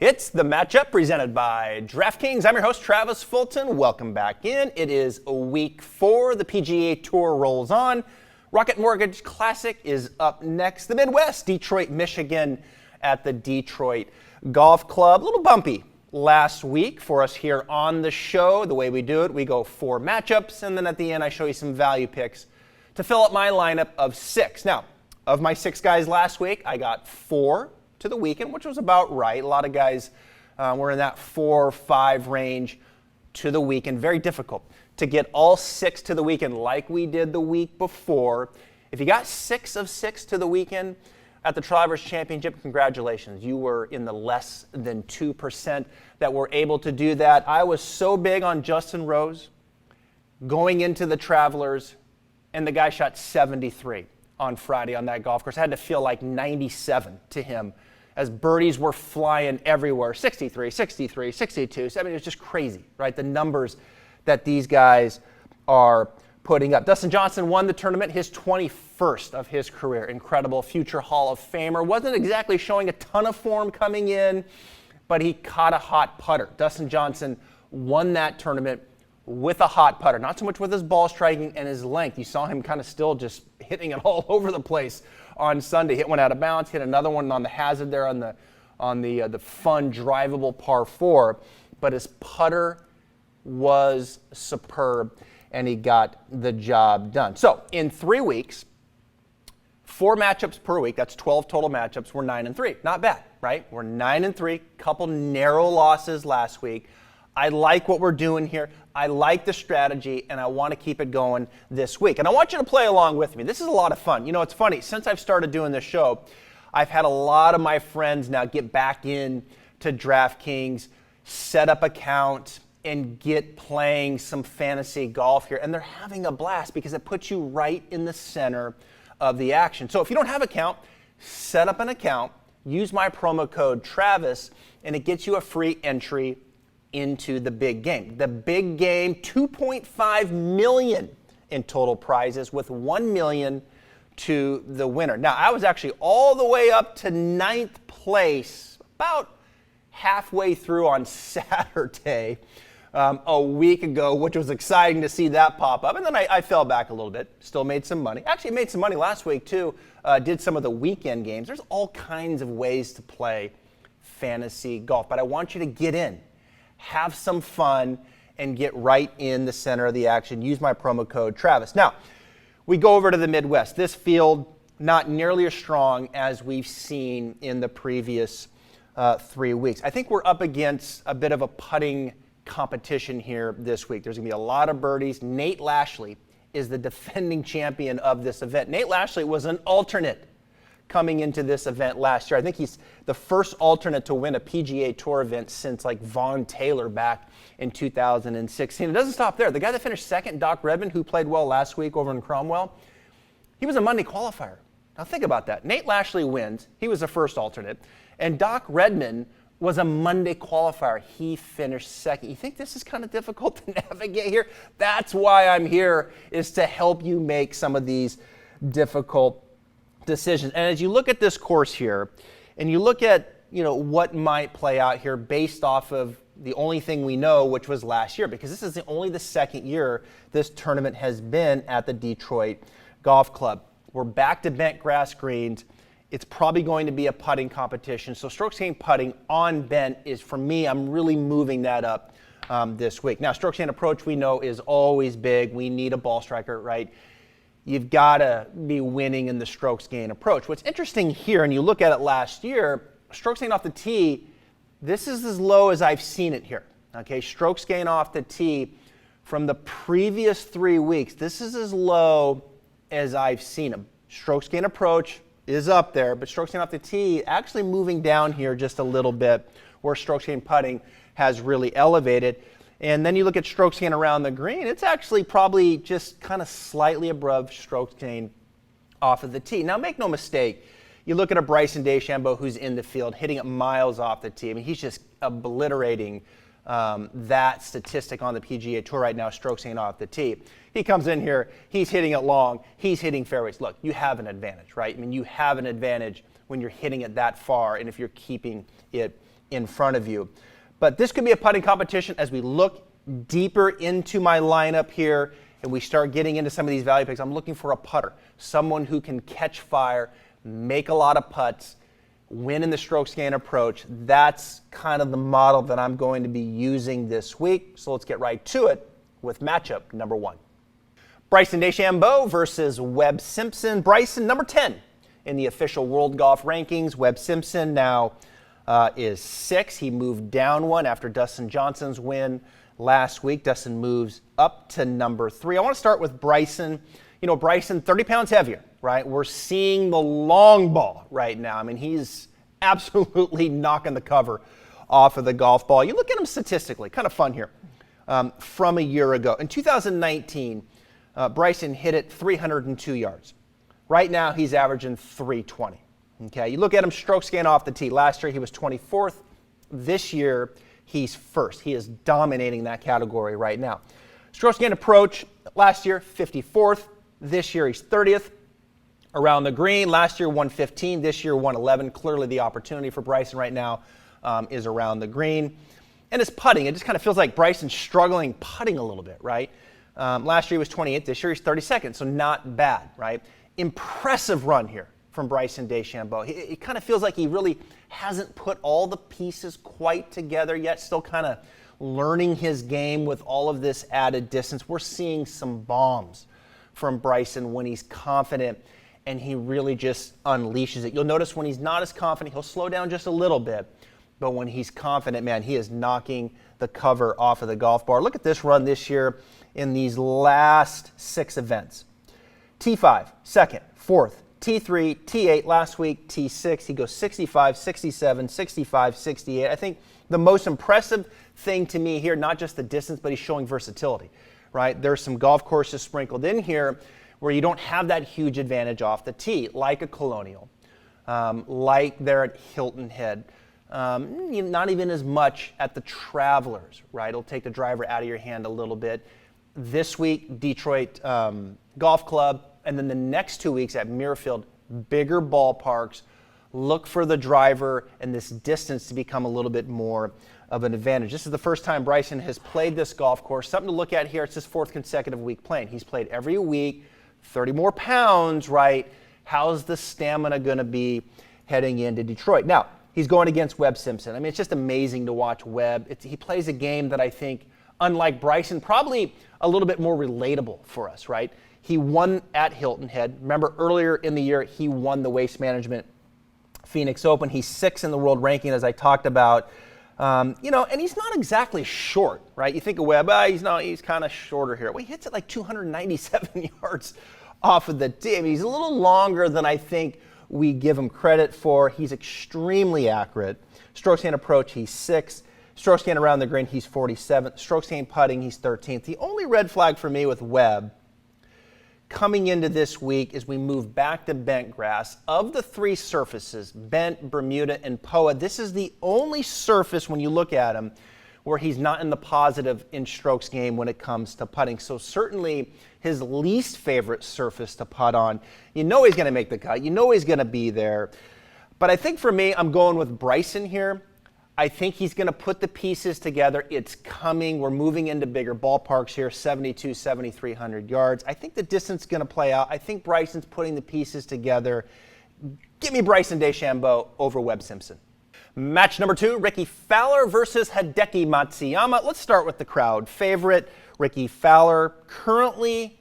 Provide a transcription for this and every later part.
It's the matchup presented by DraftKings. I'm your host, Travis Fulton. Welcome back in. It is week 4. The PGA Tour rolls on. Rocket Mortgage Classic is up next. The Midwest, Detroit, Michigan at the Detroit Golf Club. A little bumpy last week for us here on the show. The way we do it, we go 4 matchups, and then at the end I show you some value picks to fill up my lineup of 6. Now, of my 6 guys last week, I got 4 to the weekend, which was about right. A lot of guys were in that 4 or 5 range to the weekend. Very difficult to get all 6 to the weekend like we did the week before. If you got 6 of 6 to the weekend at the Travelers Championship, congratulations. You were in the less than 2% that were able to do that. I was so big on Justin Rose going into the Travelers, and the guy shot 73 on Friday on that golf course. I had to feel like 97 to him as birdies were flying everywhere. 63, 63, 62. I mean, it's just crazy, right? The numbers that these guys are putting up. Dustin Johnson won the tournament, his 21st of his career. Incredible future Hall of Famer. Wasn't exactly showing a ton of form coming in, but he caught a hot putter. Dustin Johnson won that tournament with a hot putter, not so much with his ball striking and his length. You saw him kind of still just hitting it all over the place on Sunday. Hit one out of bounds, hit another one on the hazard there on the fun drivable par 4, but his putter was superb and he got the job done. So in 3 weeks, 4 matchups per week, that's 12 total matchups, we're 9-3. Not bad, right? We're 9-3, couple narrow losses last week. I like what we're doing here. I like the strategy, and I want to keep it going this week. And I want you to play along with me. This is a lot of fun. You know, it's funny. Since I've started doing this show, I've had a lot of my friends now get back in to DraftKings, set up accounts, and get playing some fantasy golf here. And they're having a blast because it puts you right in the center of the action. So if you don't have an account, set up an account, use my promo code Travis, and it gets you a free entry into the big game. The big game, $2.5 million in total prizes with $1 million to the winner. Now, I was actually all the way up to 9th place about halfway through on Saturday a week ago, which was exciting to see that pop up. And then I fell back a little bit, still made some money. Actually made some money last week too, did some of the weekend games. There's all kinds of ways to play fantasy golf, but I want you to get in. Have some fun and get right in the center of the action. Use my promo code Travis. Now, we go over to the Midwest. This field, not nearly as strong as we've seen in the previous 3 weeks. I think we're up against a bit of a putting competition here this week. There's going to be a lot of birdies. Nate Lashley is the defending champion of this event. Nate Lashley was an alternate coming into this event last year. I think he's the first alternate to win a PGA Tour event since like Vaughn Taylor back in 2016. It doesn't stop there. The guy that finished second, Doc Redman, who played well last week over in Cromwell, he was a Monday qualifier. Now think about that. Nate Lashley wins. He was the first alternate. And Doc Redman was a Monday qualifier. He finished second. You think this is kind of difficult to navigate here? That's why I'm here, is to help you make some of these difficult decisions. And as you look at this course here, and you look at, you know, what might play out here based off of the only thing we know, which was last year, because this is only the second year this tournament has been at the Detroit Golf Club. We're back to bent grass greens. It's probably going to be a putting competition. So strokes gained putting on bent is, for me, I'm really moving that up this week. Now, strokes gained approach we know is always big. We need a ball striker, right? You've got to be winning in the strokes gain approach. What's interesting here, and you look at it last year, strokes gain off the tee, this is as low as I've seen it here. Okay, strokes gain off the tee from the previous 3 weeks, this is as low as I've seen them. Strokes gain approach is up there, but strokes gain off the tee actually moving down here just a little bit, where strokes gain putting has really elevated. And then you look at strokes gain around the green, it's actually probably just kind of slightly above strokes gain off of the tee. Now, make no mistake, you look at a Bryson DeChambeau who's in the field, hitting it miles off the tee. I mean, he's just obliterating that statistic on the PGA Tour right now, strokes gain off the tee. He comes in here, he's hitting it long, he's hitting fairways. Look, you have an advantage, right? I mean, you have an advantage when you're hitting it that far and if you're keeping it in front of you. But this could be a putting competition as we look deeper into my lineup here and we start getting into some of these value picks. I'm looking for a putter, someone who can catch fire, make a lot of putts, win in the strokes gain approach. That's kind of the model that I'm going to be using this week. So let's get right to it with matchup number 1. Bryson DeChambeau versus Webb Simpson. Bryson, number 10 in the official World Golf Rankings. Webb Simpson now is 6. He moved down 1 after Dustin Johnson's win last week. Dustin moves up to number 3. I want to start with Bryson. You know, Bryson, 30 pounds heavier, right? We're seeing the long ball right now. I mean, he's absolutely knocking the cover off of the golf ball. You look at him statistically, kind of fun here, from a year ago. In 2019, Bryson hit it 302 yards. Right now, he's averaging 320. Okay, you look at him strokes gain off the tee. Last year, he was 24th. This year, he's 1st. He is dominating that category right now. Strokes gain approach, last year, 54th. This year, he's 30th. Around the green, last year, 115. This year, 111. Clearly, the opportunity for Bryson right now is around the green. And his putting, it just kind of feels like Bryson's struggling putting a little bit, right? Last year, he was 28th. This year, he's 32nd, so not bad, right? Impressive run here from Bryson DeChambeau. It kind of feels like he really hasn't put all the pieces quite together yet, still kind of learning his game with all of this added distance. We're seeing some bombs from Bryson when he's confident and he really just unleashes it. You'll notice when he's not as confident, he'll slow down just a little bit. But when he's confident, man, he is knocking the cover off of the golf ball. Look at this run this year in these last 6 events. T5, 2nd, 4th, T3, T8, last week, T6. He goes 65, 67, 65, 68. I think the most impressive thing to me here, not just the distance, but he's showing versatility, right? There's some golf courses sprinkled in here where you don't have that huge advantage off the tee, like a Colonial, like there at Hilton Head. Not even as much at the Travelers, right? It'll take the driver out of your hand a little bit. This week, Detroit Golf Club, and then the next 2 weeks at Muirfield, bigger ballparks. Look for the driver and this distance to become a little bit more of an advantage. This is the first time Bryson has played this golf course. Something to look at here. It's his 4th consecutive week playing. He's played every week, 30 more pounds, right? How's the stamina going to be heading into Detroit? Now, he's going against Webb Simpson. I mean, it's just amazing to watch Webb. He plays a game that I think, unlike Bryson, probably a little bit more relatable for us, right? He won at Hilton Head. Remember, earlier in the year, he won the Waste Management Phoenix Open. He's 6th in the world ranking, as I talked about. And he's not exactly short, right? You think of Webb, he's kind of shorter here. Well, he hits it like 297 yards off of the tee. I mean, he's a little longer than I think we give him credit for. He's extremely accurate. Strokes gain approach, he's 6th. Strokes gain around the green, he's 47th. Strokes gain putting, he's 13th. The only red flag for me with Webb coming into this week as we move back to bent grass, of the 3 surfaces, bent, Bermuda, and POA, this is the only surface when you look at him where he's not in the positive in strokes game when it comes to putting. So certainly his least favorite surface to putt on. You know he's going to make the cut. You know he's going to be there. But I think for me, I'm going with Bryson here. I think he's going to put the pieces together. It's coming. We're moving into bigger ballparks here, 72, 7,300 yards. I think the distance is going to play out. I think Bryson's putting the pieces together. Give me Bryson DeChambeau over Webb Simpson. Match number 2, Rickie Fowler versus Hideki Matsuyama. Let's start with the crowd favorite, Rickie Fowler, currently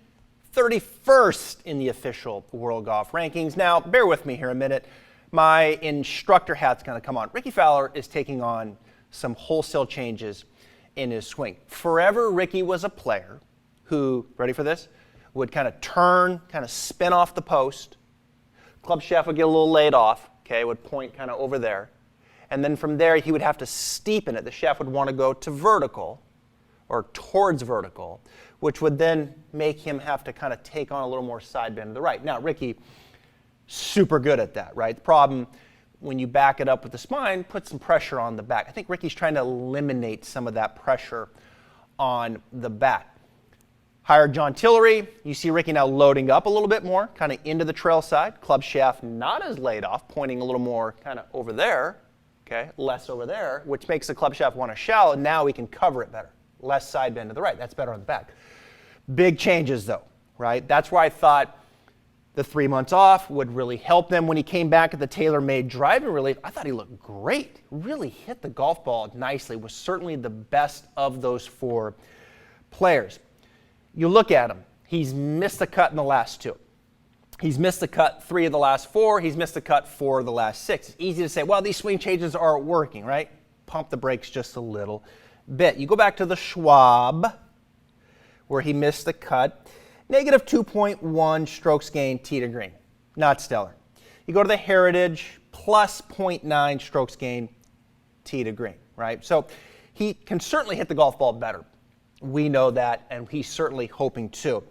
31st in the official World Golf Rankings. Now, bear with me here a minute. My instructor hat's going to come on. Rickie Fowler is taking on some wholesale changes in his swing. Forever, Rickie was a player who, ready for this, would kind of turn, kind of spin off the post. Club shaft would get a little laid off, okay, would point kind of over there. And then from there, he would have to steepen it. The shaft would want to go to vertical or towards vertical, which would then make him have to kind of take on a little more side bend to the right. Now, Rickie, super good at that, right? The problem, when you back it up with the spine, put some pressure on the back. I think Rickie's trying to eliminate some of that pressure on the back. Higher John Tillery, you see Rickie now loading up a little bit more, kind of into the trail side. Club shaft not as laid off, pointing a little more kind of over there. okay, less over there, which makes the club shaft want to shallow, and now we can cover it better. Less side bend to the right. That's better on the back. Big changes, though, right? That's where I thought the 3 months off would really help them. When he came back at the TaylorMade driving relief, I thought he looked great. Really hit the golf ball nicely. Was certainly the best of those 4 players. You look at him. He's missed the cut in the last 2. He's missed the cut 3 of the last 4. He's missed the cut 4 of the last 6. It's easy to say, well, these swing changes aren't working, right? Pump the brakes just a little bit. You go back to the Schwab, where he missed the cut. Negative 2.1 strokes gained tee to green. Not stellar. You go to the Heritage, plus 0.9 strokes gained tee to green, right? So he can certainly hit the golf ball better. We know that, and he's certainly hoping to.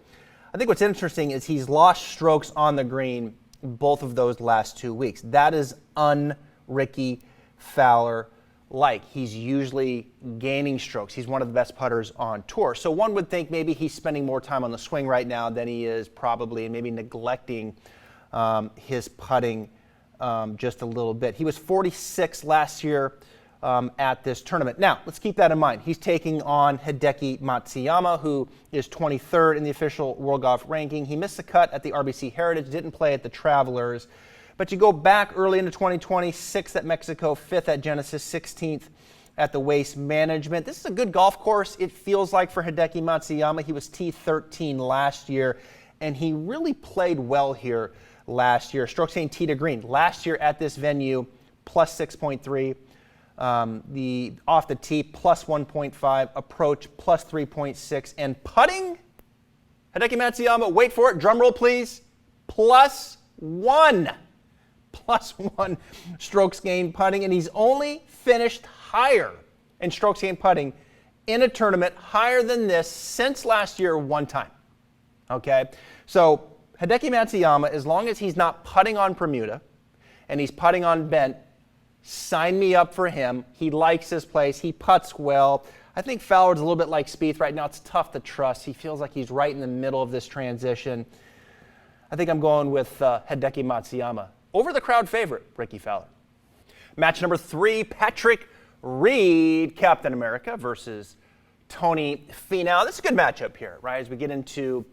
I think what's interesting is he's lost strokes on the green both of those last 2 weeks. That is un-Rickie Fowler-like. He's usually gaining strokes. He's one of the best putters on tour. So one would think maybe he's spending more time on the swing right now than he is probably, and maybe neglecting his putting just a little bit. He was 46 last year at this tournament. Now, let's keep that in mind. He's taking on Hideki Matsuyama, who is 23rd in the official World Golf ranking. He missed the cut at the RBC Heritage, didn't play at the Travelers. But you go back early into 2020, 6th at Mexico, 5th at Genesis, 16th at the Waste Management. This is a good golf course, it feels like, for Hideki Matsuyama. He was T13 last year, and he really played well here last year. Strokes gained tee to green. Last year at this venue, plus 6.3. The off the tee, plus 1.5, approach, plus 3.6, and putting, Hideki Matsuyama, wait for it, drum roll please, plus 1 strokes gained putting, and he's only finished higher in strokes gained putting in a tournament higher than this since last year 1 time. Okay, so Hideki Matsuyama, as long as he's not putting on Bermuda and he's putting on bent, sign me up for him. He likes his place. He putts well. I think Fowler's a little bit like Spieth right now. It's tough to trust. He feels like he's right in the middle of this transition. I think I'm going with Hideki Matsuyama over the crowd favorite, Rickie Fowler. Match number 3, Patrick Reed, Captain America, versus Tony Finau. This is a good matchup here, right? As we get into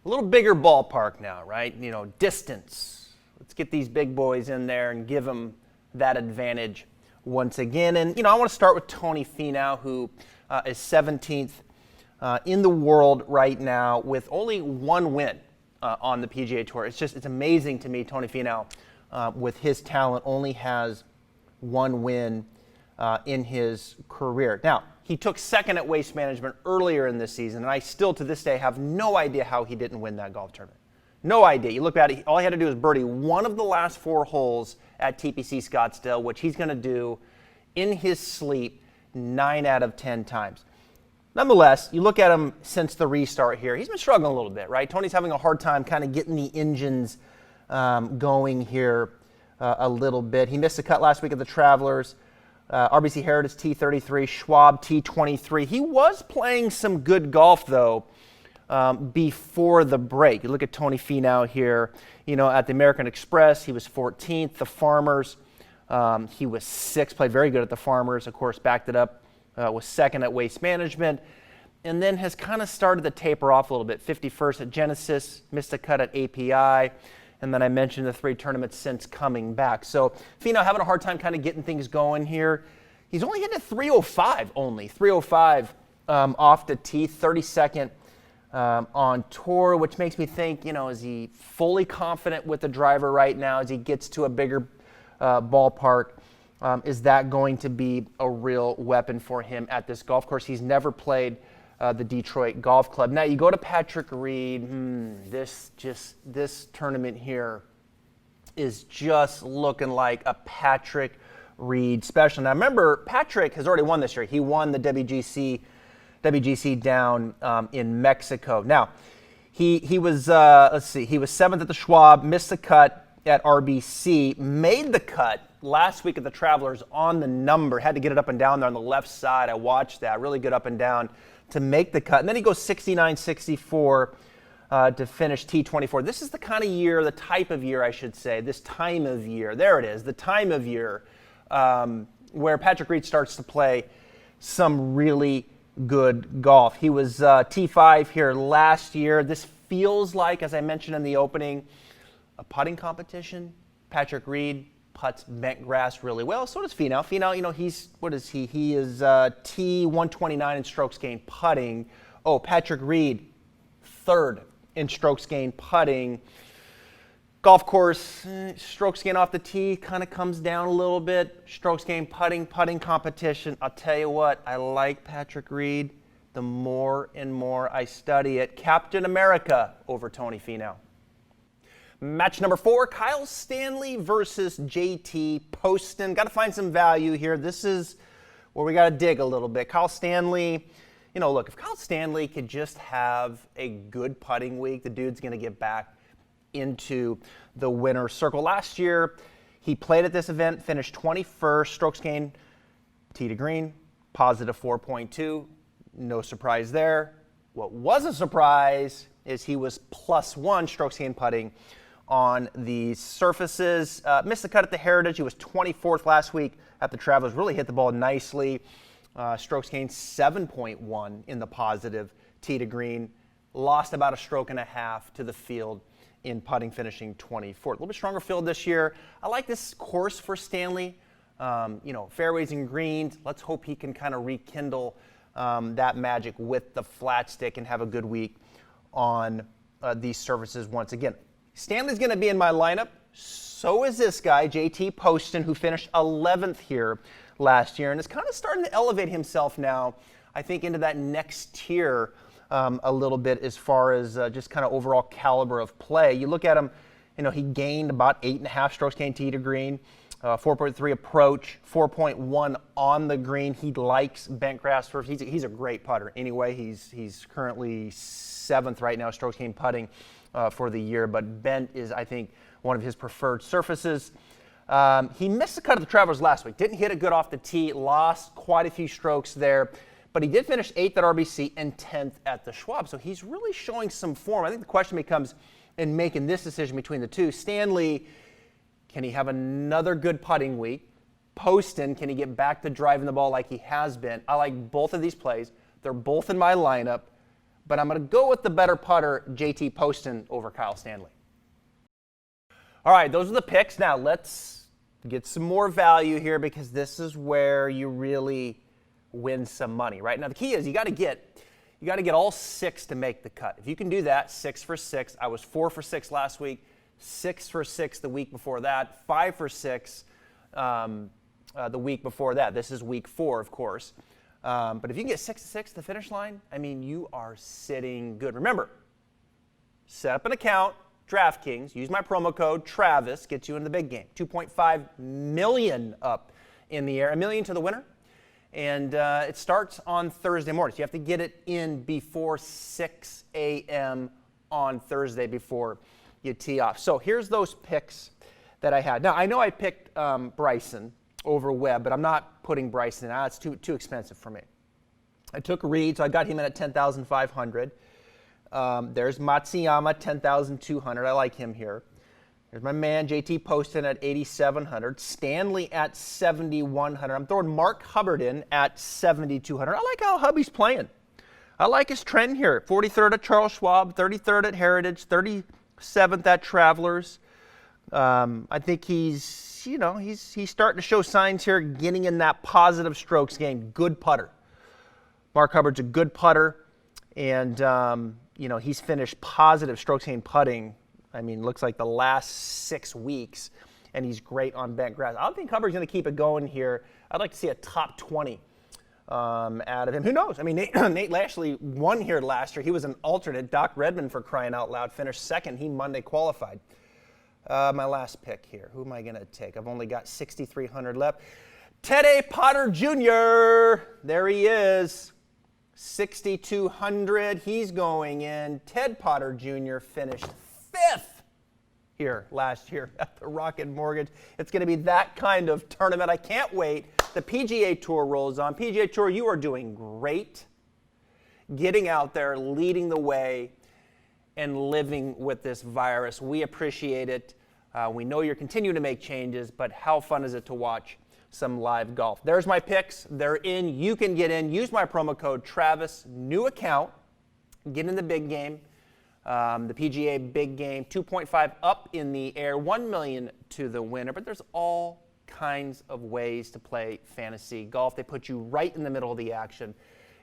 a little bigger ballpark now, right? You know, distance. Let's get these big boys in there and give them that advantage once again. And, you know, I want to start with Tony Finau, who is 17th in the world right now with only 1 win on the PGA Tour. It's amazing to me. Tony Finau, with his talent, only has 1 win in his career. Now, he took 2nd at Waste Management earlier in this season, and I still to this day have no idea how he didn't win that golf tournament. No idea. You look at it, all he had to do was birdie 1 of the last 4 holes at TPC Scottsdale, which he's going to do in his sleep 9 out of 10 times. Nonetheless, you look at him since the restart here, he's been struggling a little bit, right? Tony's having a hard time kind of getting the engines going here a little bit. He missed a cut last week at the Travelers. RBC Heritage T33, Schwab T23. He was playing some good golf, though, before the break. You look at Tony Finau here, you know, at the American Express, he was 14th. The Farmers, he was 6th, played very good at the Farmers, of course, backed it up, was 2nd at Waste Management, and then has kind of started to taper off a little bit. 51st at Genesis, missed a cut at API, and then I mentioned the 3 tournaments since coming back. So Finau having a hard time kind of getting things going here. He's only hitting a 305 only, 305 off the tee, 32nd on tour, which makes me think, you know, is he fully confident with the driver right now as he gets to a bigger ballpark? Is that going to be a real weapon for him at this golf course? He's never played the Detroit Golf Club. Now you go to Patrick Reed. This tournament here is just looking like a Patrick Reed special. Now remember, Patrick has already won this year. He won the WGC down in Mexico. Now he was he was 7th at the Schwab, missed the cut at RBC, made the cut last week at the Travelers on the number, had to get it up and down there on the left side. I watched that, really good up and down to make the cut. And then he goes 69-64 to finish T24. This is the kind of year, the type of year I should say, this time of year, there it is, the time of year where Patrick Reed starts to play some really good golf. He was T5 here last year. This feels like, as I mentioned in the opening, a putting competition. Patrick Reed putts bent grass really well. So does Finau. Finau, what is he? He is T129 in strokes gained putting. Oh, Patrick Reed, third in strokes gained putting. Golf course, strokes gained off the tee kind of comes down a little bit. Strokes gained putting competition. I'll tell you what, I like Patrick Reed the more and more I study it. Captain America over Tony Finau. Match number 4, Kyle Stanley versus JT Poston. Got to find some value here. This is where we got to dig a little bit. Kyle Stanley, look, if Kyle Stanley could just have a good putting week, the dude's going to get back into the winner's circle. Last year, he played at this event, finished 21st, strokes gained, tee to green, positive 4.2. No surprise there. What was a surprise is he was +1 strokes gained putting on the surfaces. Missed the cut at the Heritage. He was 24th last week at the Travelers. Really hit the ball nicely. Strokes gained 7.1 in the positive tee to green. Lost about a stroke and a half to the field in putting, finishing 24th. A little bit stronger field this year. I like this course for Stanley. Fairways and greens. Let's hope he can kind of rekindle that magic with the flat stick and have a good week on these surfaces once again. Stanley's going to be in my lineup. So is this guy, JT Poston, who finished 11th here last year and is kind of starting to elevate himself now, I think, into that next tier a little bit as far as just kind of overall caliber of play. You look at him, he gained about 8.5 strokes gained tee to green, 4.3 approach, 4.1 on the green. He likes bent grass first. He's a great putter. Anyway, he's currently 7th right now, strokes gained putting for the year, but bent is, I think, one of his preferred surfaces. He missed the cut of the Travelers last week. Didn't hit it good off the tee. Lost quite a few strokes there. But he did finish 8th at RBC and 10th at the Schwab. So he's really showing some form. I think the question becomes in making this decision between the two. Stanley, can he have another good putting week? Poston, can he get back to driving the ball like he has been? I like both of these plays. They're both in my lineup. But I'm going to go with the better putter, JT Poston, over Kyle Stanley. All right, those are the picks. Now let's get some more value here because this is where you really win some money, right? Now the key is you got to get all 6 to make the cut. If you can do that, 6 for 6. I was 4 for 6 last week, 6 for 6 the week before that, 5 for 6 the week before that. This is week 4, of course. But if you can get 6 to 6 to the finish line, you are sitting good. Remember, set up an account, DraftKings, use my promo code Travis, gets you into the big game. $2.5 million up in the air, $1 million to the winner. And it starts on Thursday morning. So you have to get it in before 6 a.m. on Thursday before you tee off. So here's those picks that I had. Now, I know I picked Bryson over Webb, but I'm not putting Bryson in. It's too expensive for me. I took Reed, so I got him in at 10,500. There's Matsuyama, 10,200. I like him here. There's my man, JT Poston, at 8,700. Stanley at 7,100. I'm throwing Mark Hubbard in at 7,200. I like how Hubby's playing. I like his trend here. 43rd at Charles Schwab, 33rd at Heritage, 37th at Travelers. I think he's starting to show signs here, getting in that positive strokes gain. Good putter. Mark Hubbard's a good putter, and he's finished positive strokes gain putting. Looks like the last 6 weeks, and he's great on bent grass. I don't think Hubbard's going to keep it going here. I'd like to see a top 20 out of him. Who knows? Nate Lashley won here last year. He was an alternate. Doc Redman, for crying out loud, finished 2nd. He Monday qualified. My last pick here. Who am I going to take? I've only got 6,300 left. Teddy Potter Jr. There he is. 6,200. He's going in. Ted Potter Jr. finished 5th here last year at the Rocket Mortgage. It's going to be that kind of tournament. I can't wait. The PGA Tour rolls on. PGA Tour, you are doing great. Getting out there, leading the way, and living with this virus. We appreciate it. We know you're continuing to make changes, but how fun is it to watch some live golf. There's my picks. They're in. You can get in. Use my promo code Travis. New account. Get in the big game. The PGA big game. 2.5 up in the air. $1 million to the winner. But there's all kinds of ways to play fantasy golf. They put you right in the middle of the action.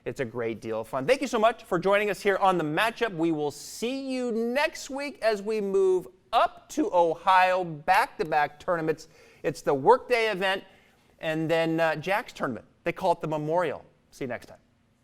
It's a great deal of fun. Thank you so much for joining us here on The Matchup. We will see you next week as we move up to Ohio, back-to-back tournaments. It's the Workday event and then Jack's tournament. They call it the Memorial. See you next time.